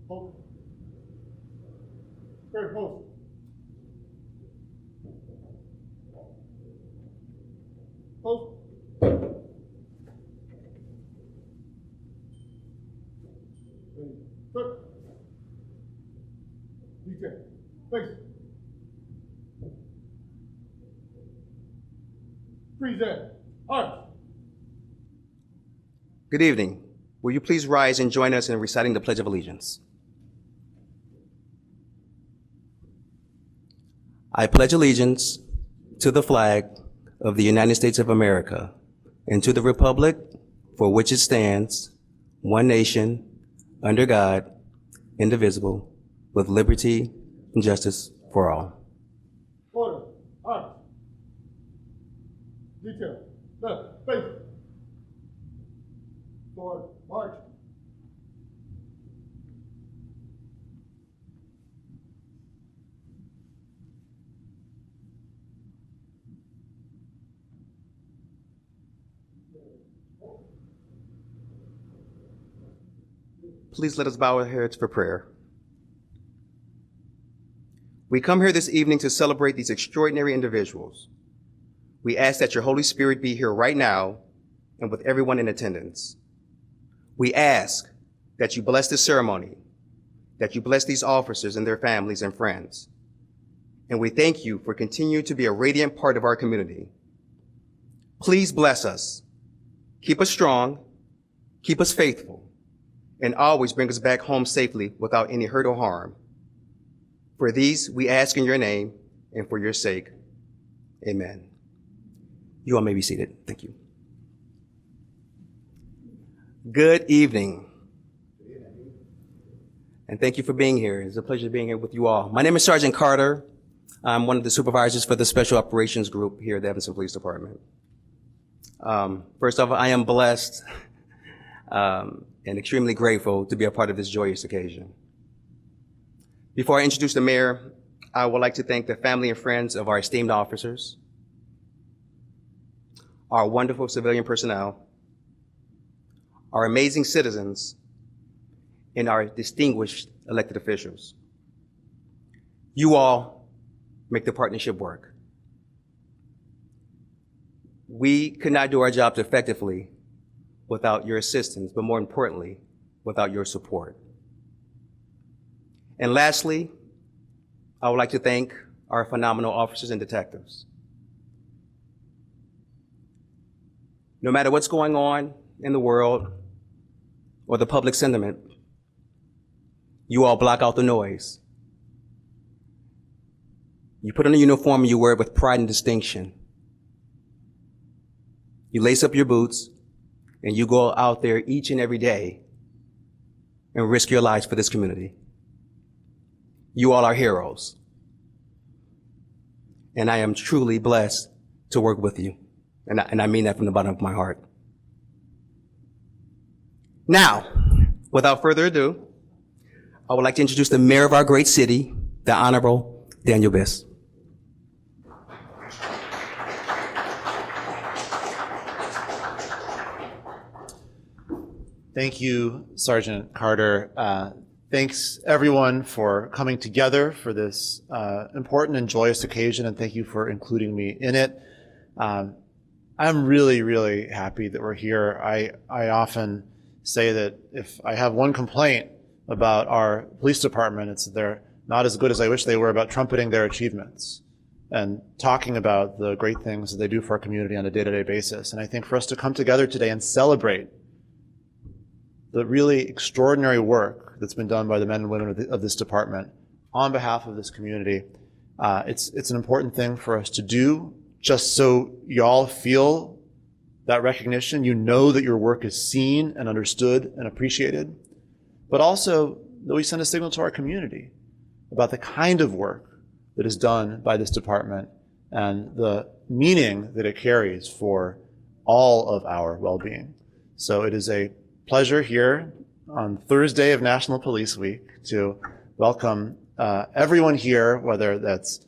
Hold. Very close. Hold. Good. Detail. Face. Freeze in. Arch. Good evening. Will you please rise and join us in reciting the Pledge of Allegiance? I pledge allegiance to the flag of the United States of America and to the republic for which it stands, one nation, under God, indivisible, with liberty and justice for all. Order. Arch. Detail. Left. Face. Forward. March. Please let us bow our heads for prayer. We come here this evening to celebrate these extraordinary individuals. We ask that your Holy Spirit be here right now and with everyone in attendance. We ask that you bless this ceremony, that you bless these officers and their families and friends. And we thank you for continuing to be a radiant part of our community. Please bless us. Keep us strong, keep us faithful, and always bring us back home safely without any hurt or harm. For these we ask in your name and for your sake. Amen. You all may be seated. Thank you. Good evening. And thank you for being here. It's a pleasure being here with you all. My name is Sergeant Carter. I'm one of the supervisors for the Special Operations Group here at the Evanston Police Department. First off, I am blessed and extremely grateful to be a part of this joyous occasion. Before I introduce the mayor, I would like to thank the family and friends of our esteemed officers, our wonderful civilian personnel, our amazing citizens, and our distinguished elected officials. You all make the partnership work. We could not do our jobs effectively without your assistance, but more importantly, without your support. And lastly, I would like to thank our phenomenal officers and detectives. No matter what's going on in the world or the public sentiment, you all block out the noise. You put on a uniform and you wear it with pride and distinction. You lace up your boots and you go out there each and every day and risk your lives for this community. You all are heroes. And I am truly blessed to work with you. And I mean that from the bottom of my heart. Now, without further ado, I would like to introduce the mayor of our great city, the Honorable Daniel Biss. Thank you, Sergeant Carter. Thanks everyone for coming together for this important and joyous occasion, and thank you for including me in it. I'm really, really happy that we're here. I often say that if I have one complaint about our police department, it's that they're not as good as I wish they were about trumpeting their achievements and talking about the great things that they do for our community on a day-to-day basis. And I think for us to come together today and celebrate the really extraordinary work that's been done by the men and women of this department on behalf of this community, it's an important thing for us to do, just so y'all feel that recognition. You know that your work is seen and understood and appreciated, but also that we send a signal to our community about the kind of work that is done by this department and the meaning that it carries for all of our well-being. So it is a pleasure here on Thursday of National Police Week to welcome everyone here, whether that's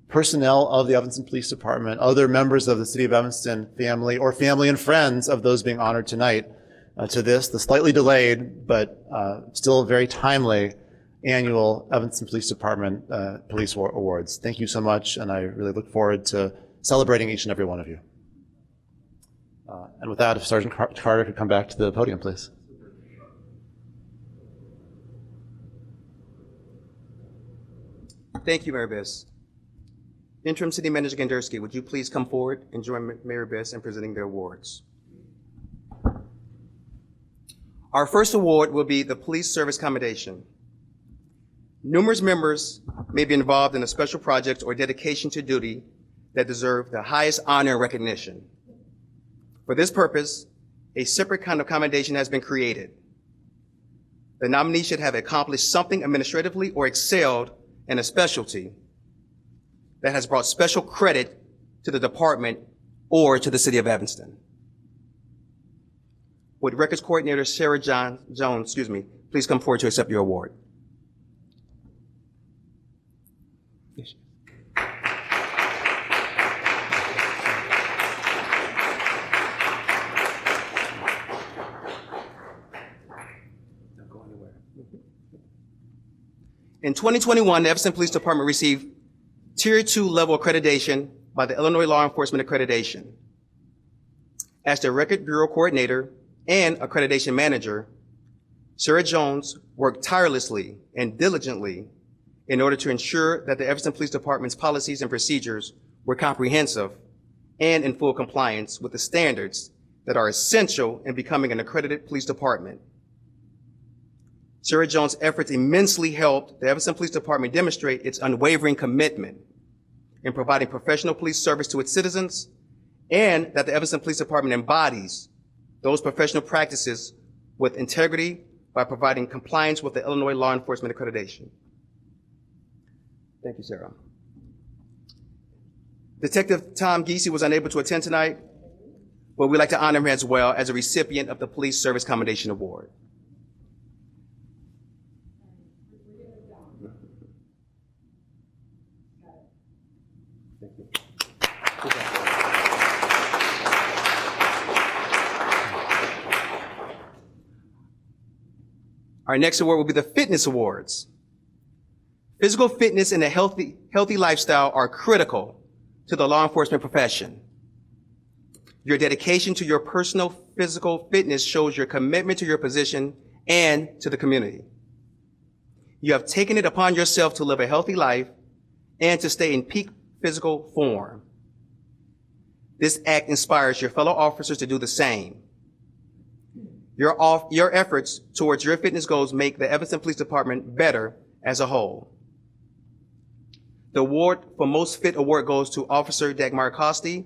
personnel of the Evanston Police Department, other members of the City of Evanston family, or family and friends of those being honored tonight. to this, the slightly delayed, but still very timely annual Evanston Police Department Police Awards. Thank you so much, and I really look forward to celebrating each and every one of you. And with that, if Sergeant Carter could come back to the podium, please. Thank you, Mayor Biss. Interim City Manager Gandersky, would you please come forward and join Mayor Biss in presenting the awards? Our first award will be the Police Service Commendation. Numerous members may be involved in a special project or dedication to duty that deserve the highest honor and recognition. For this purpose, a separate kind of commendation has been created. The nominee should have accomplished something administratively or excelled in a specialty that has brought special credit to the department or to the city of Evanston. Would Records Coordinator Sarah Jones, please come forward to accept your award. Yes. Don't go anywhere. In 2021, the Evanston Police Department received Tier 2 level accreditation by the Illinois Law Enforcement Accreditation. As the Record Bureau Coordinator and Accreditation Manager, Sarah Jones worked tirelessly and diligently in order to ensure that the Evanston Police Department's policies and procedures were comprehensive and in full compliance with the standards that are essential in becoming an accredited police department. Sarah Jones' efforts immensely helped the Evanston Police Department demonstrate its unwavering commitment in providing professional police service to its citizens, and that the Evanston Police Department embodies those professional practices with integrity by providing compliance with the Illinois Law Enforcement Accreditation. Thank you, Sarah. Detective Tom Giese was unable to attend tonight, but we'd like to honor him as well as a recipient of the Police Service Commendation Award. Thank you. Our next award will be the Fitness Awards. Physical fitness and a healthy lifestyle are critical to the law enforcement profession. Your dedication to your personal physical fitness shows your commitment to your position and to the community. You have taken it upon yourself to live a healthy life and to stay in peak physical form. This act inspires your fellow officers to do the same. Your efforts towards your fitness goals make the Evanston Police Department better as a whole. The award for Most Fit Award goes to Officer Dagmar Costi,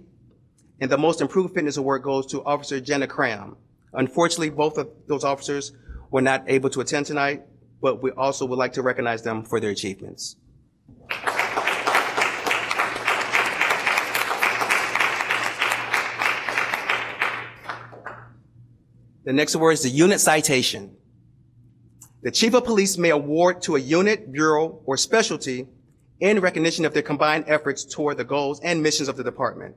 and the Most Improved Fitness Award goes to Officer Jenna Cram. Unfortunately, both of those officers were not able to attend tonight, but we also would like to recognize them for their achievements. The next award is the Unit Citation. The Chief of Police may award to a unit, bureau, or specialty in recognition of their combined efforts toward the goals and missions of the department.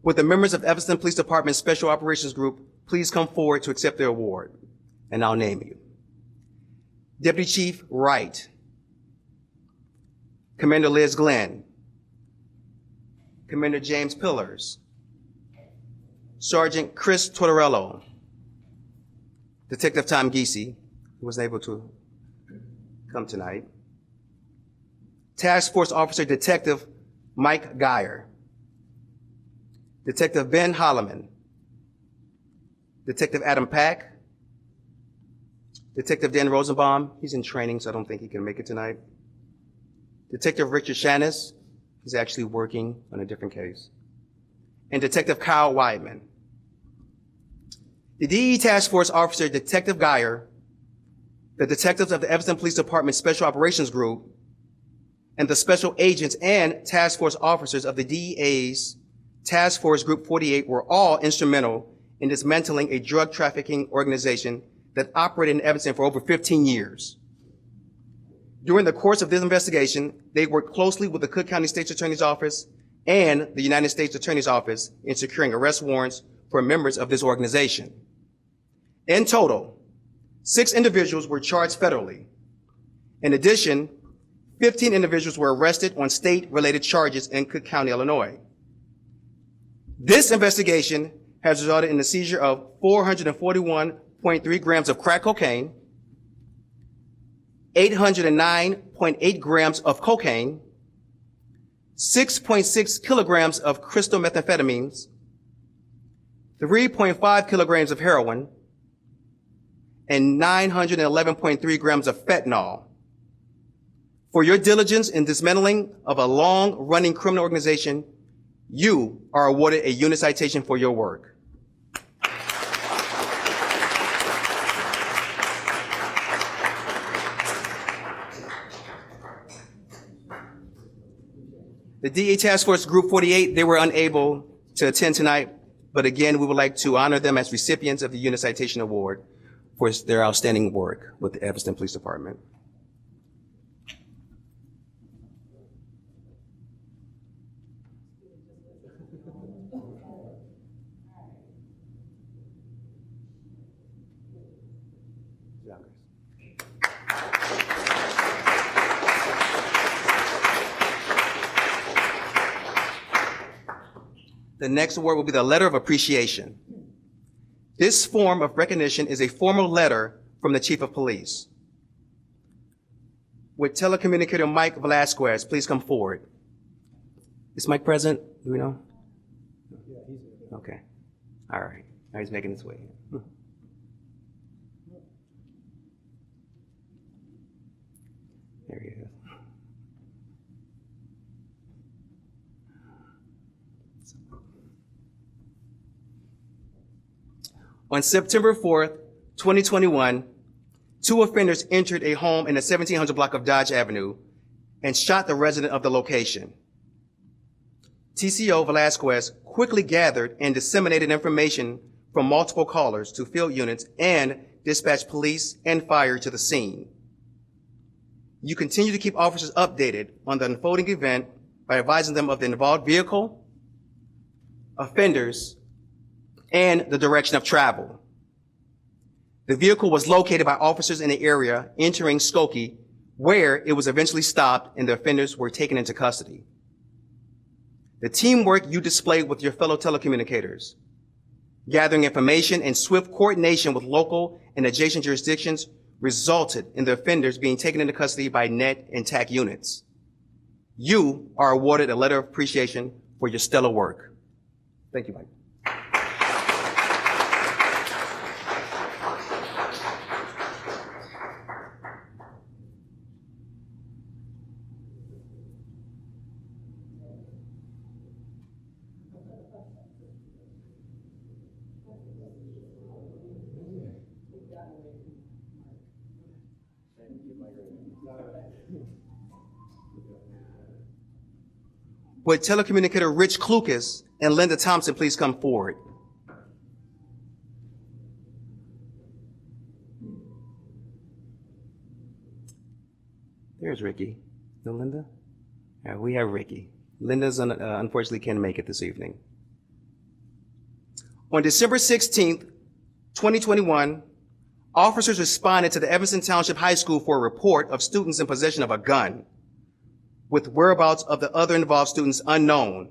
Would the members of Evanston Police Department Special Operations Group please come forward to accept their award? And I'll name you. Deputy Chief Wright, Commander Liz Glenn, Commander James Pillars, Sergeant Chris Tortorello, Detective Tom Giese, who was able to come tonight, Task Force Officer Detective Mike Geyer, Detective Ben Holloman, Detective Adam Pack, Detective Dan Rosenbaum, he's in training, so I don't think he can make it tonight, Detective Richard Shannis, he's actually working on a different case, and Detective Kyle Weidman. The DE Task Force Officer Detective Geyer, the detectives of the Evanston Police Department Special Operations Group, and the special agents and task force officers of the DEA's Task Force Group 48 were all instrumental in dismantling a drug trafficking organization that operated in Evanston for over 15 years. During the course of this investigation, they worked closely with the Cook County State's Attorney's Office, and the United States Attorney's Office in securing arrest warrants for members of this organization. In total, 6 individuals were charged federally. In addition, 15 individuals were arrested on state-related charges in Cook County, Illinois. This investigation has resulted in the seizure of 441.3 grams of crack cocaine, 809.8 grams of cocaine, 6.6 kilograms of crystal methamphetamines, 3.5 kilograms of heroin, and 911.3 grams of fentanyl. For your diligence in dismantling of a long-running criminal organization, you are awarded a unit citation for your work. The DA Task Force Group 48, they were unable to attend tonight, but again, we would like to honor them as recipients of the Unit Citation Award for their outstanding work with the Evanston Police Department. The next award will be the Letter of Appreciation. This form of recognition is a formal letter from the Chief of Police. Would telecommunicator Mike Velasquez please come forward? Is Mike present? Do we know? Yeah, he's here. Okay. All right. Now he's making his way. There he is. On September 4th, 2021, 2 offenders entered a home in the 1700 block of Dodge Avenue and shot the resident of the location. TCO Velasquez quickly gathered and disseminated information from multiple callers to field units and dispatched police and fire to the scene. You continue to keep officers updated on the unfolding event by advising them of the involved vehicle, offenders, and the direction of travel. The vehicle was located by officers in the area entering Skokie, where it was eventually stopped and the offenders were taken into custody. The teamwork you displayed with your fellow telecommunicators, gathering information and swift coordination with local and adjacent jurisdictions resulted in the offenders being taken into custody by NET and TAC units. You are awarded a letter of appreciation for your stellar work. Thank you, Mike. Would telecommunicator Rich Klukas and Linda Thompson please come forward? There's Ricky. No, Linda? Yeah, we have Ricky. Linda's unfortunately can't make it this evening. On December 16th, 2021, officers responded to the Evanston Township High School for a report of students in possession of a gun, with whereabouts of the other involved students unknown.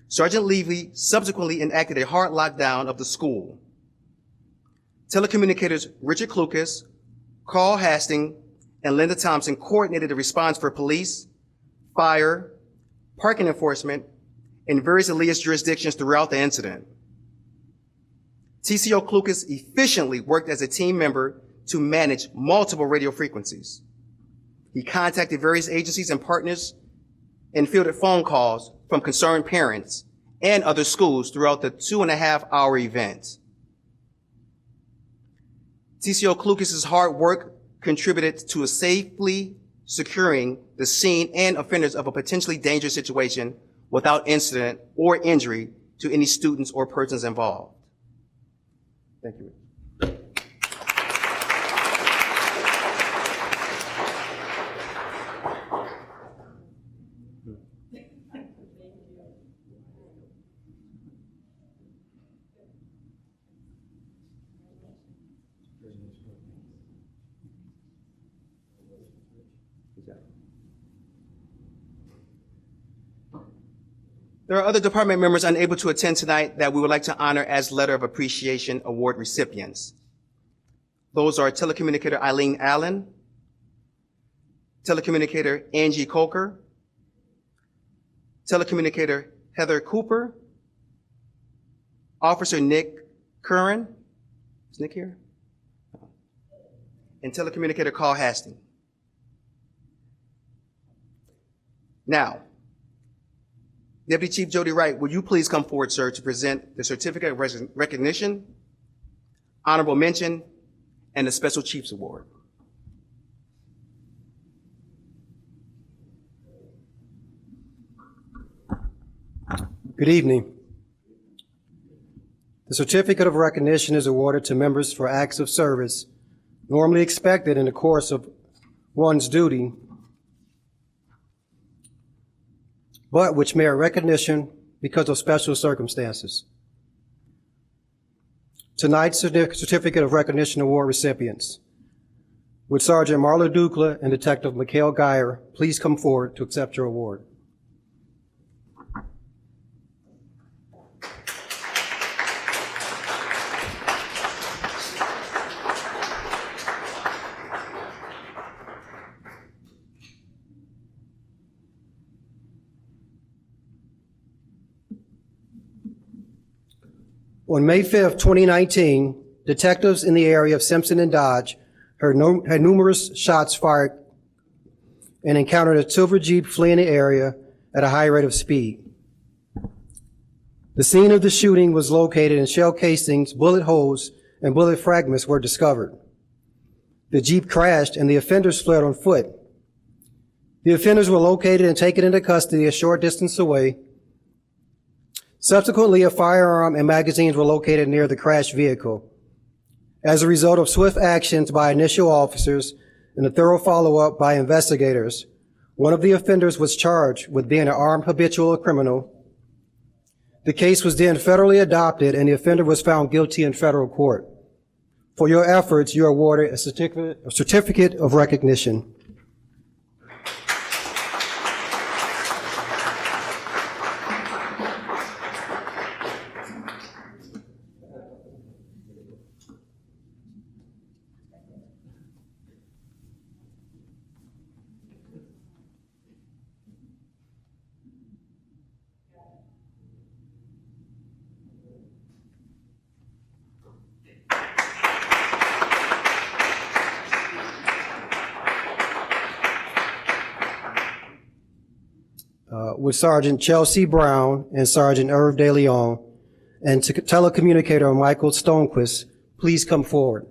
Sergeant Levy subsequently enacted a hard lockdown of the school. Telecommunicators Richard Klukas, Carl Hastings, and Linda Thompson coordinated the response for police, fire, parking enforcement, and various alias jurisdictions throughout the incident. TCO Klukas efficiently worked as a team member to manage multiple radio frequencies. He contacted various agencies and partners and fielded phone calls from concerned parents and other schools throughout the 2.5-hour event. TCO Klukas' hard work contributed to safely securing the scene and offenders of a potentially dangerous situation without incident or injury to any students or persons involved. Thank you. There are other department members unable to attend tonight that we would like to honor as Letter of Appreciation Award recipients. Those are telecommunicator Eileen Allen, telecommunicator Angie Coker, telecommunicator Heather Cooper, Officer Nick Curran, is Nick here? And telecommunicator Carl Hastings. Now, Deputy Chief Jody Wright, would you please come forward, sir, to present the Certificate of Recognition, Honorable Mention, and the Special Chiefs Award. Good evening. The Certificate of Recognition is awarded to members for acts of service normally expected in the course of one's duty, but which merit recognition because of special circumstances. Tonight's Certificate of Recognition Award recipients. Would Sergeant Marla Ducla and Detective Mikhail Geyer please come forward to accept your award? On May 5th, 2019, detectives in the area of Simpson and Dodge had numerous shots fired and encountered a silver Jeep fleeing the area at a high rate of speed. The scene of the shooting was located and shell casings, bullet holes, and bullet fragments were discovered. The Jeep crashed and the offenders fled on foot. The offenders were located and taken into custody a short distance away. Subsequently, a firearm and magazines were located near the crashed vehicle. As a result of swift actions by initial officers and a thorough follow-up by investigators, one of the offenders was charged with being an armed habitual criminal. The case was then federally adopted and the offender was found guilty in federal court. For your efforts, you are awarded a certificate of recognition. With Sergeant Chelsea Brown and Sergeant Irv De Leon and telecommunicator Michael Stonequist, please come forward.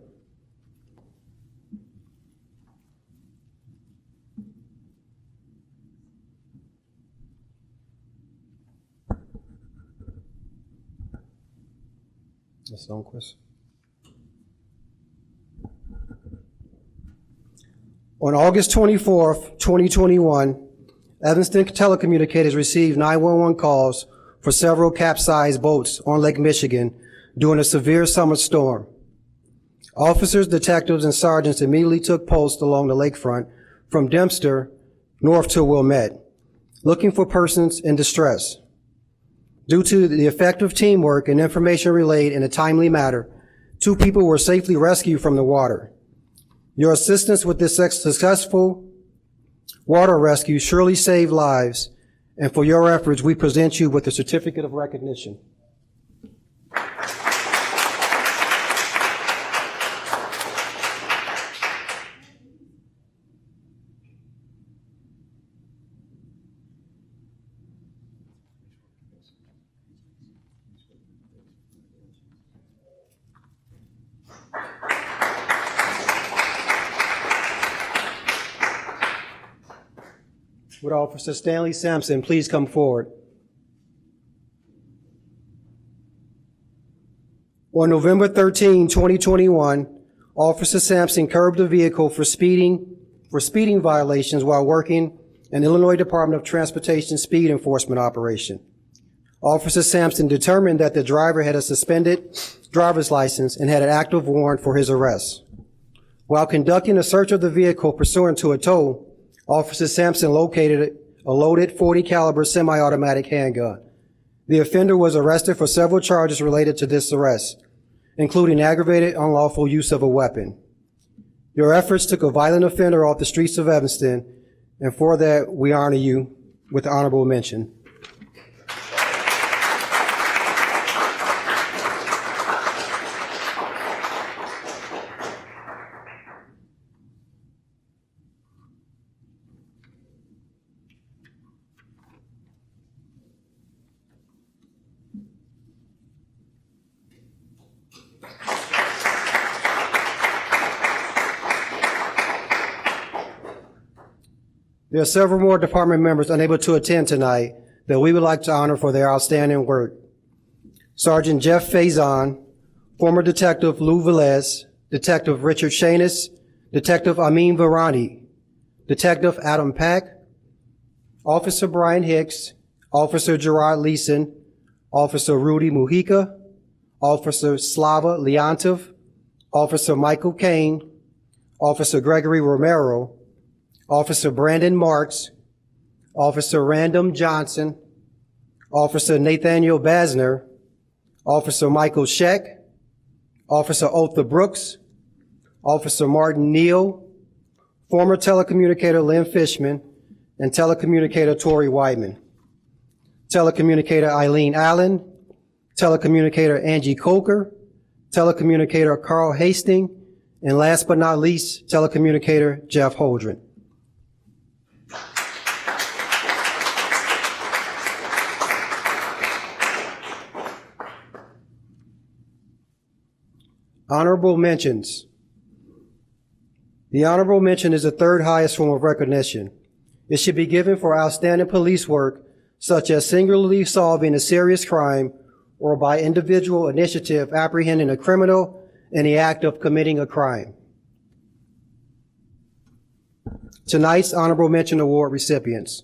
Ms. Stonequist. On August 24th, 2021, Evanston telecommunicators received 911 calls for several capsized boats on Lake Michigan during a severe summer storm. Officers, detectives, and sergeants immediately took post along the lakefront from Dempster north to Wilmette, looking for persons in distress. Due to the effective teamwork and information relayed in a timely manner, 2 people were safely rescued from the water. Your assistance with this successful water rescue surely saved lives, and for your efforts, we present you with the Certificate of Recognition. Would Officer Stanley Sampson please come forward? On November 13, 2021, Officer Sampson curbed a vehicle for speeding violations while working an Illinois Department of Transportation speed enforcement operation. Officer Sampson determined that the driver had a suspended driver's license and had an active warrant for his arrest. While conducting a search of the vehicle pursuant to a tow, Officer Sampson located a loaded .40 caliber semi-automatic handgun. The offender was arrested for several charges related to this arrest, including aggravated unlawful use of a weapon. Your efforts took a violent offender off the streets of Evanston, and for that, we honor you with honorable mention. There are several more department members unable to attend tonight that we would like to honor for their outstanding work. Sergeant Jeff Faison, former Detective Lou Velez, Detective Richard Shanis, Detective Amin Varani, Detective Adam Pack, Officer Brian Hicks, Officer Gerard Leeson, Officer Rudy Mujica, Officer Slava Leontov, Officer Michael Kane, Officer Gregory Romero, Officer Brandon Marks, Officer Random Johnson, Officer Nathaniel Basner, Officer Michael Scheck, Officer Otha Brooks, Officer Martin Neal, former telecommunicator Lynn Fishman, and telecommunicator Tori Whiteman, telecommunicator Eileen Allen, telecommunicator Angie Coker, telecommunicator Carl Hastings, and last but not least, telecommunicator Jeff Holdren. Honorable mentions. The honorable mention is the third highest form of recognition. It should be given for outstanding police work, such as singularly solving a serious crime or by individual initiative apprehending a criminal in the act of committing a crime. Tonight's honorable mention award recipients.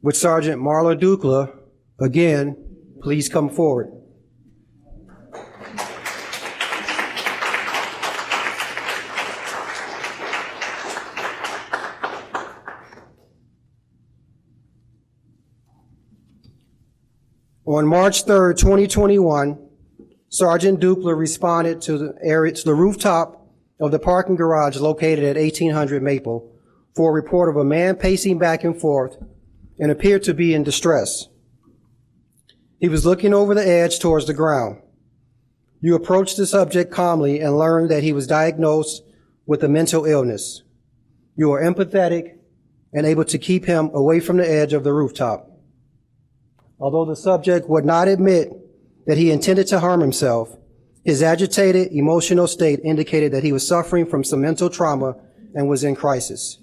With Sergeant Marla Ducla, again, please come forward. On March 3rd, 2021, Sergeant Ducla responded to the rooftop of the parking garage located at 1800 Maple for a report of a man pacing back and forth and appeared to be in distress. He was looking over the edge towards the ground. You approached the subject calmly and learned that he was diagnosed with a mental illness. You were empathetic and able to keep him away from the edge of the rooftop. Although the subject would not admit that he intended to harm himself, his agitated, emotional state indicated that he was suffering from some mental trauma and was in crisis.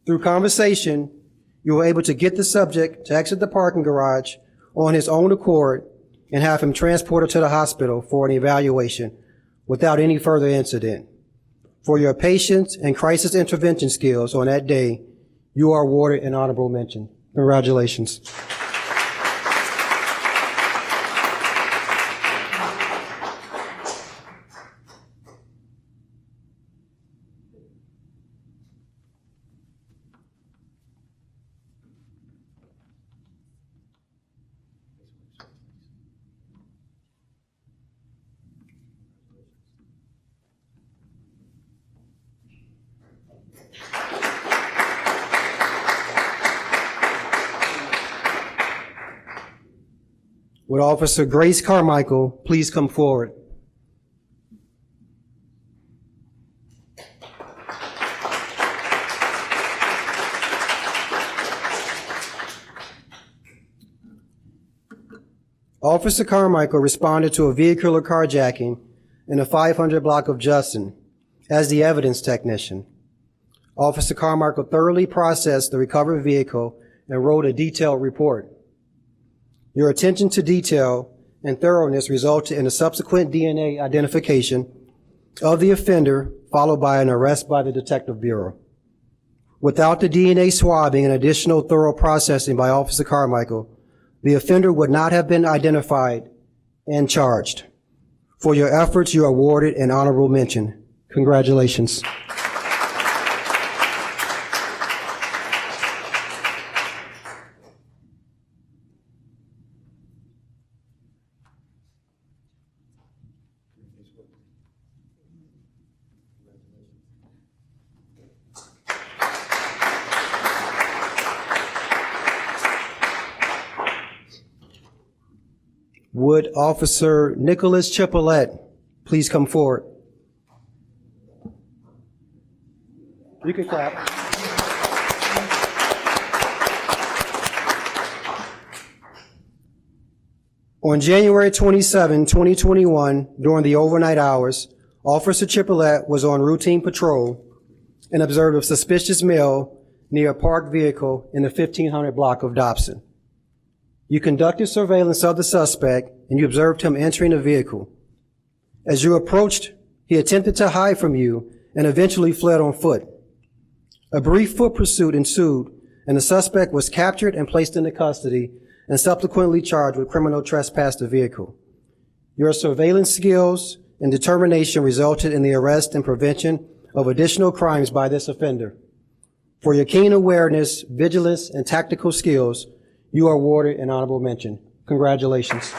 Through conversation, you were able to get the subject to exit the parking garage on his own accord and have him transported to the hospital for an evaluation without any further incident. For your patience and crisis intervention skills on that day, you are awarded an honorable mention. Congratulations. Would Officer Grace Carmichael please come forward? Officer Carmichael responded to a vehicular carjacking in the 500 block of Justin as the evidence technician. Officer Carmichael thoroughly processed the recovered vehicle and wrote a detailed report. Your attention to detail and thoroughness resulted in a subsequent DNA identification of the offender, followed by an arrest by the Detective Bureau. Without the DNA swabbing and additional thorough processing by Officer Carmichael, the offender would not have been identified and charged. For your efforts, you are awarded an honorable mention. Congratulations. Would Officer Nicholas Chipolet please come forward? You can clap. On January 27, 2021, during the overnight hours, Officer Chipolet was on routine patrol and observed a suspicious male near a parked vehicle in the 1500 block of Dobson. You conducted surveillance of the suspect and you observed him entering the vehicle. As you approached, he attempted to hide from you and eventually fled on foot. A brief foot pursuit ensued and the suspect was captured and placed into custody and subsequently charged with criminal trespass to vehicle. Your surveillance skills and determination resulted in the arrest and prevention of additional crimes by this offender. For your keen awareness, vigilance, and tactical skills, you are awarded an honorable mention. Congratulations.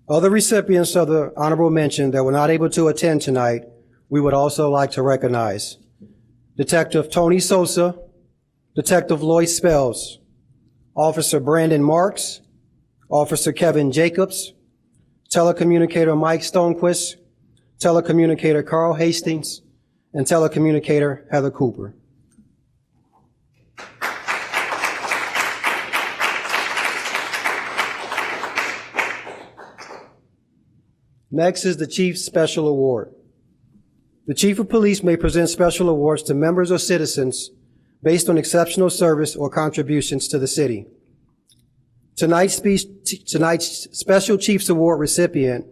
Other recipients of the honorable mention that were not able to attend tonight, we would also like to recognize Detective Tony Sosa, Detective Lloyd Spells, Officer Brandon Marks, Officer Kevin Jacobs, Telecommunicator Mike Stonequist, Telecommunicator Carl Hastings, and Telecommunicator Heather Cooper. Next is the Chief's Special Award. The Chief of Police may present special awards to members or citizens based on exceptional service or contributions to the city. Tonight's Special Chief's Award recipient,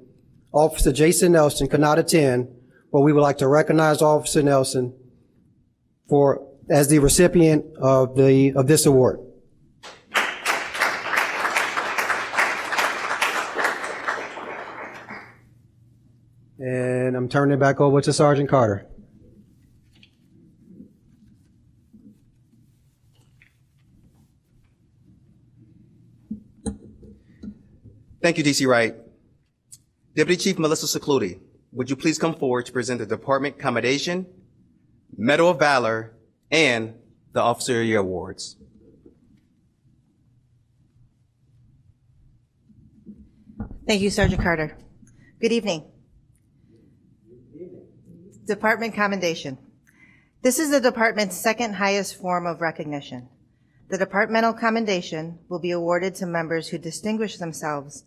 Officer Jason Nelson, could not attend, but we would like to recognize Officer Nelson as the recipient of this award. And I'm turning it back over to Sergeant Carter. Thank you, DC Wright. Deputy Chief Melissa Secludi, would you please come forward to present the Department Commendation, Medal of Valor, and the Officer of the Year Awards. Thank you, Sergeant Carter. Good evening. Department Commendation. This is the department's second highest form of recognition. The Departmental Commendation will be awarded to members who distinguish themselves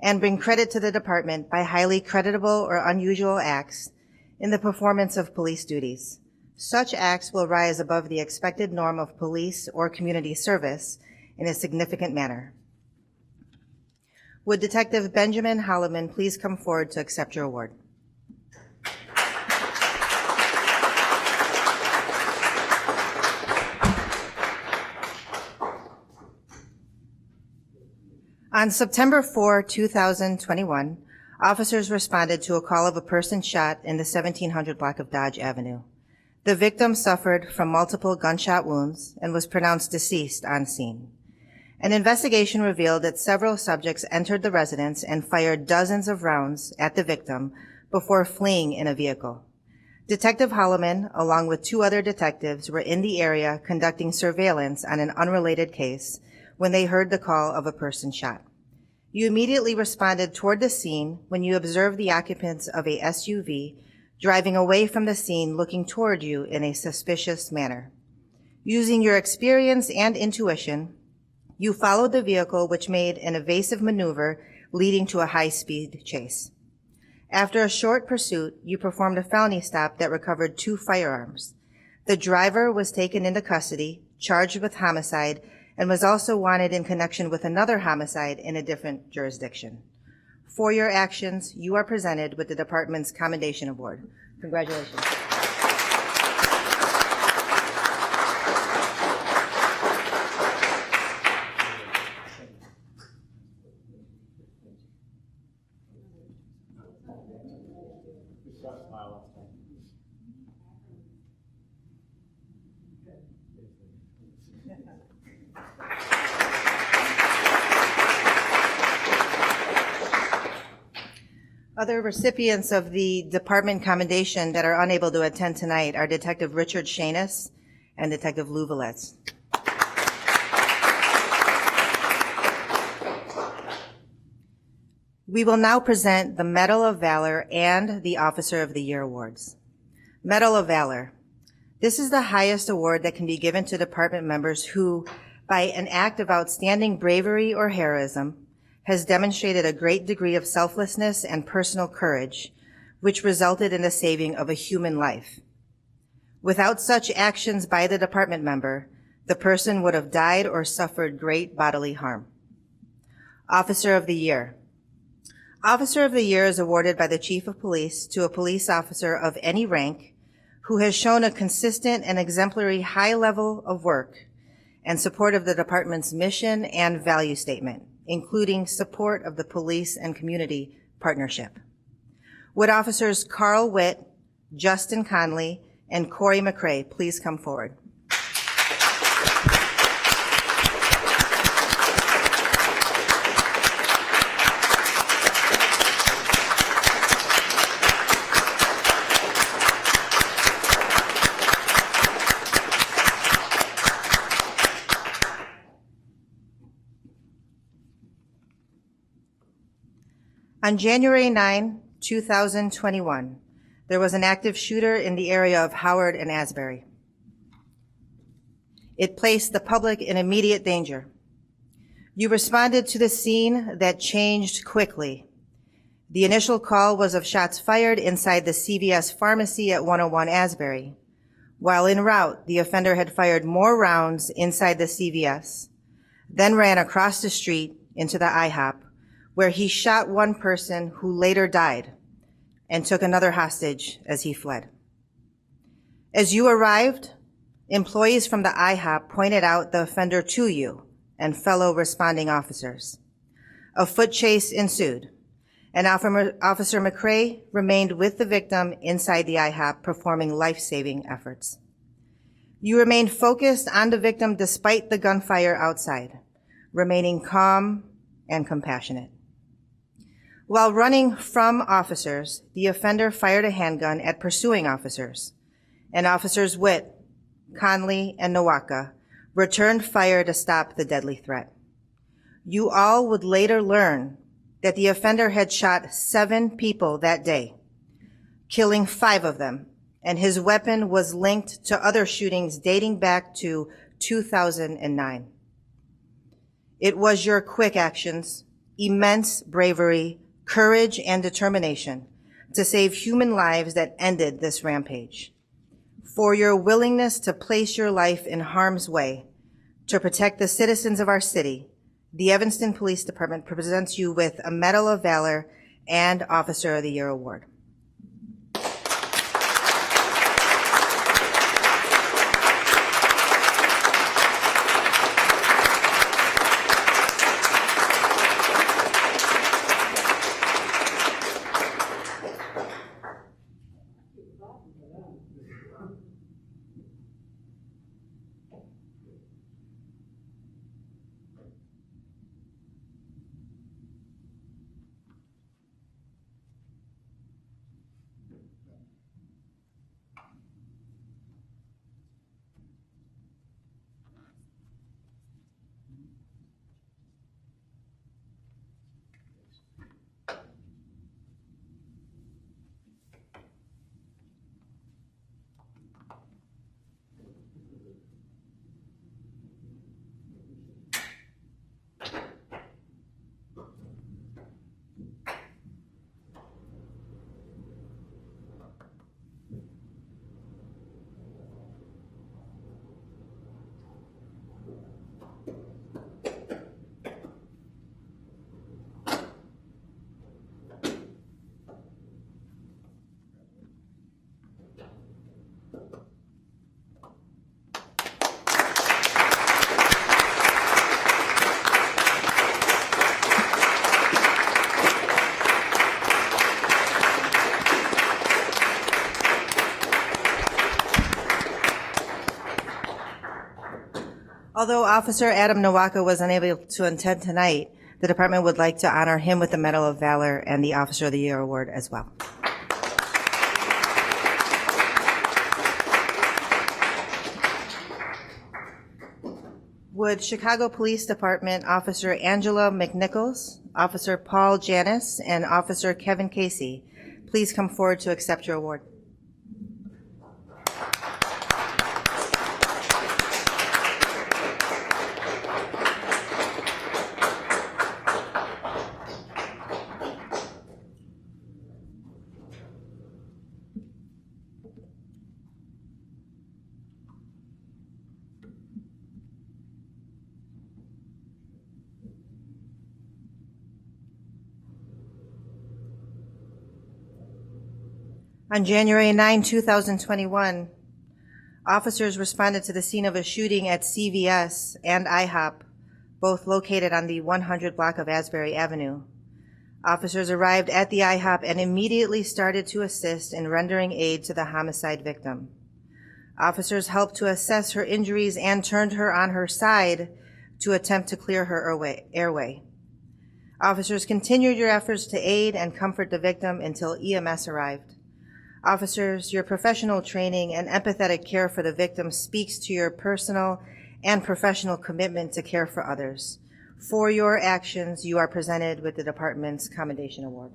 and bring credit to the department by highly creditable or unusual acts in the performance of police duties. Such acts will rise above the expected norm of police or community service in a significant manner. Would Detective Benjamin Holloman please come forward to accept your award? On September 4, 2021, officers responded to a call of a person shot in the 1700 block of Dodge Avenue. The victim suffered from multiple gunshot wounds and was pronounced deceased on scene. An investigation revealed that several subjects entered the residence and fired dozens of rounds at the victim before fleeing in a vehicle. Detective Holloman, along with two other detectives, were in the area conducting surveillance on an unrelated case when they heard the call of a person shot. You immediately responded toward the scene when you observed the occupants of a SUV driving away from the scene looking toward you in a suspicious manner. Using your experience and intuition, you followed the vehicle, which made an evasive maneuver leading to a high-speed chase. After a short pursuit, you performed a felony stop that recovered 2 firearms. The driver was taken into custody, charged with homicide, and was also wanted in connection with another homicide in a different jurisdiction. For your actions, you are presented with the department's Commendation Award. Congratulations. Other recipients of the department commendation that are unable to attend tonight are Detective Richard Shanis and Detective Lou Velez. We will now present the Medal of Valor and the Officer of the Year awards. Medal of Valor. This is the highest award that can be given to department members who, by an act of outstanding bravery or heroism, has demonstrated a great degree of selflessness and personal courage, which resulted in the saving of a human life. Without such actions by the department member, the person would have died or suffered great bodily harm. Officer of the Year. Officer of the Year is awarded by the Chief of Police to a police officer of any rank who has shown a consistent and exemplary high level of work and support of the department's mission and value statement, including support of the police and community partnership. Would officers Carl Witt, Justin Conley, and Corey McCrae please come forward? On January 9, 2021, there was an active shooter in the area of Howard and Asbury. It placed the public in immediate danger. You responded to the scene that changed quickly. The initial call was of shots fired inside the CVS pharmacy at 101 Asbury. While en route, the offender had fired more rounds inside the CVS, then ran across the street into the IHOP, where he shot one person who later died and took another hostage as he fled. As you arrived, employees from the IHOP pointed out the offender to you and fellow responding officers. A foot chase ensued, and Officer McCrae remained with the victim inside the IHOP performing life-saving efforts. You remained focused on the victim despite the gunfire outside, remaining calm and compassionate. While running from officers, the offender fired a handgun at pursuing officers, and Officers Witt, Conley, and Nowaka returned fire to stop the deadly threat. You all would later learn that the offender had shot 7 people that day, killing 5 of them, and his weapon was linked to other shootings dating back to 2009. It was your quick actions, immense bravery, courage, and determination to save human lives that ended this rampage. For your willingness to place your life in harm's way to protect the citizens of our city, the Evanston Police Department presents you with a Medal of Valor and Officer of the Year award. Although Officer Adam Nowaka was unable to attend tonight, The department would like to honor him with the Medal of Valor and the Officer of the Year Award as well. Would Chicago Police Department Officer Angela McNichols, Officer Paul Janis, and Officer Kevin Casey please come forward to accept your award? On January 9, 2021, officers responded to the scene of a shooting at CVS and IHOP, both located on the 100 block of Asbury Avenue. Officers arrived at the IHOP and immediately started to assist in rendering aid to the homicide victim. Officers helped to assess her injuries and turned her on her side to attempt to clear her airway. Officers continued your efforts to aid and comfort the victim until EMS arrived. Officers, your professional training and empathetic care for the victim speaks to your personal and professional commitment to care for others. For your actions, you are presented with the department's Commendation Award.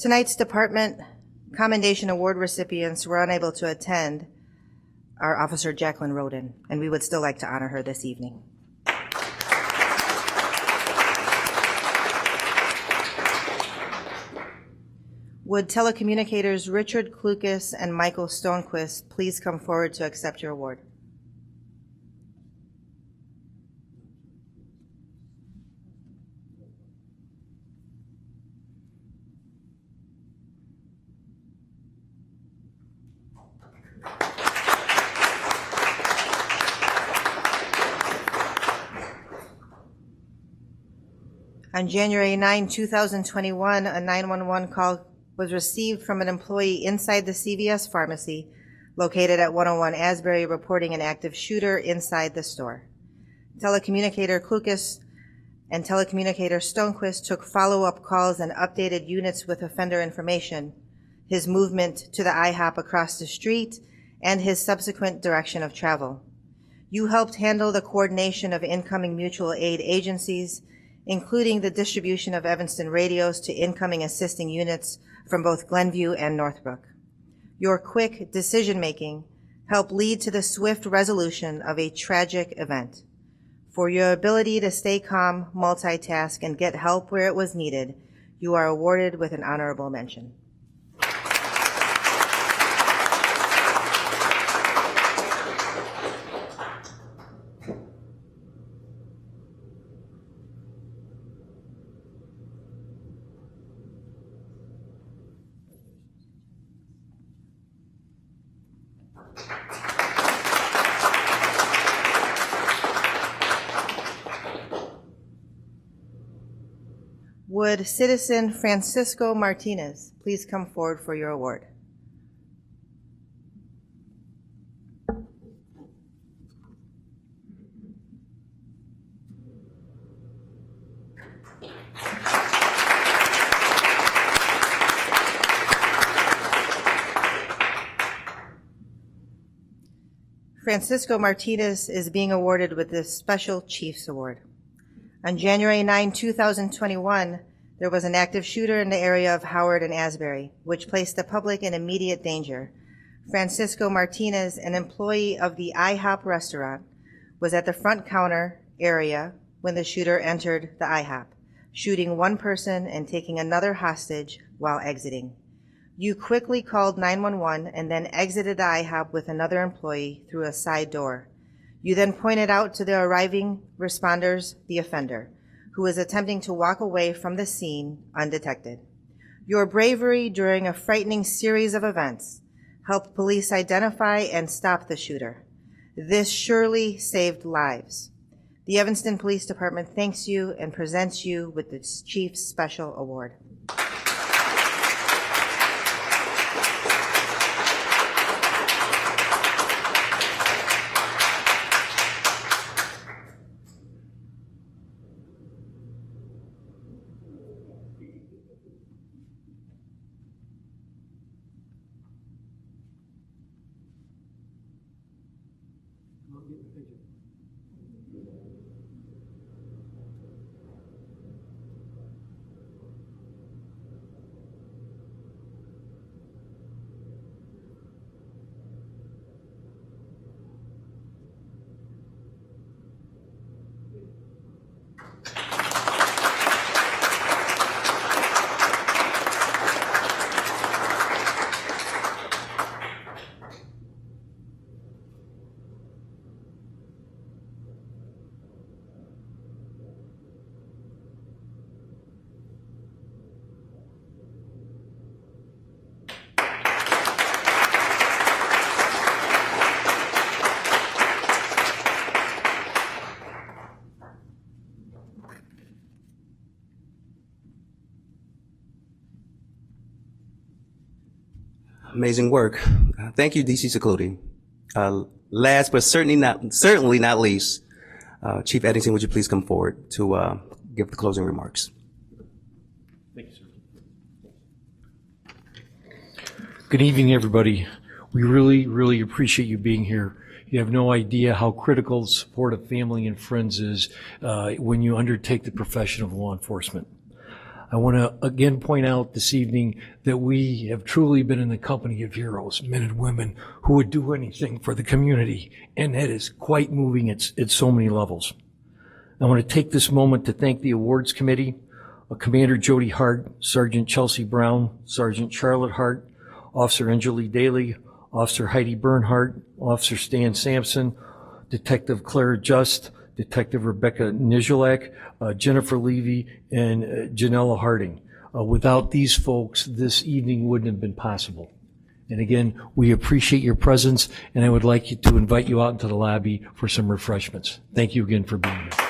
Tonight's Department Commendation Award recipients were unable to attend are Officer Jacqueline Roden, and we would still like to honor her this evening. Would telecommunicators Richard Klukas and Michael Stonequist please come forward to accept your award? On January 9, 2021, a 911 call was received from an employee inside the CVS pharmacy located at 101 Asbury reporting an active shooter inside the store. Telecommunicator Klukas and telecommunicator Stonequist took follow-up calls and updated units with offender information, his movement to the IHOP across the street, and his subsequent direction of travel. You helped handle the coordination of incoming mutual aid agencies, including the distribution of Evanston radios to incoming assisting units from both Glenview and Northbrook. Your quick decision-making helped lead to the swift resolution of a tragic event. For your ability to stay calm, multitask, and get help where it was needed, you are awarded with an honorable mention. Would citizen Francisco Martinez please come forward for your award? Francisco Martinez is being awarded with the Special Chiefs Award. On January 9, 2021, there was an active shooter in the area of Howard and Asbury, which placed the public in immediate danger. Francisco Martinez, an employee of the IHOP restaurant, was at the front counter area when the shooter entered the IHOP, shooting one person and taking another hostage while exiting. You quickly called 911 and then exited the IHOP with another employee through a side door. You then pointed out to the arriving responders the offender, who was attempting to walk away from the scene undetected. Your bravery during a frightening series of events helped police identify and stop the shooter. This surely saved lives. The Evanston Police Department thanks you and presents you with the Chief's Special Award. Amazing work. Thank you, DC Secluti. Last but certainly not least, Chief Eddington, would you please come forward to give the closing remarks? Thank you, sir. Good evening, everybody. We really appreciate you being here. You have no idea how critical the support of family and friends is when you undertake the profession of law enforcement. I want to again point out this evening that we have truly been in the company of heroes, men and women who would do anything for the community, and that is quite moving at so many levels. I want to take this moment to thank the awards committee, Commander Jody Hart, Sergeant Chelsea Brown, Sergeant Charlotte Hart, Officer Anjali Daly, Officer Heidi Bernhardt, Officer Stan Sampson, Detective Claire Just, Detective Rebecca Nijolak, Jennifer Levy, and Janella Harding. Without these folks, this evening wouldn't have been possible. And again, we appreciate your presence, and I would like to invite you out into the lobby for some refreshments. Thank you again for being here.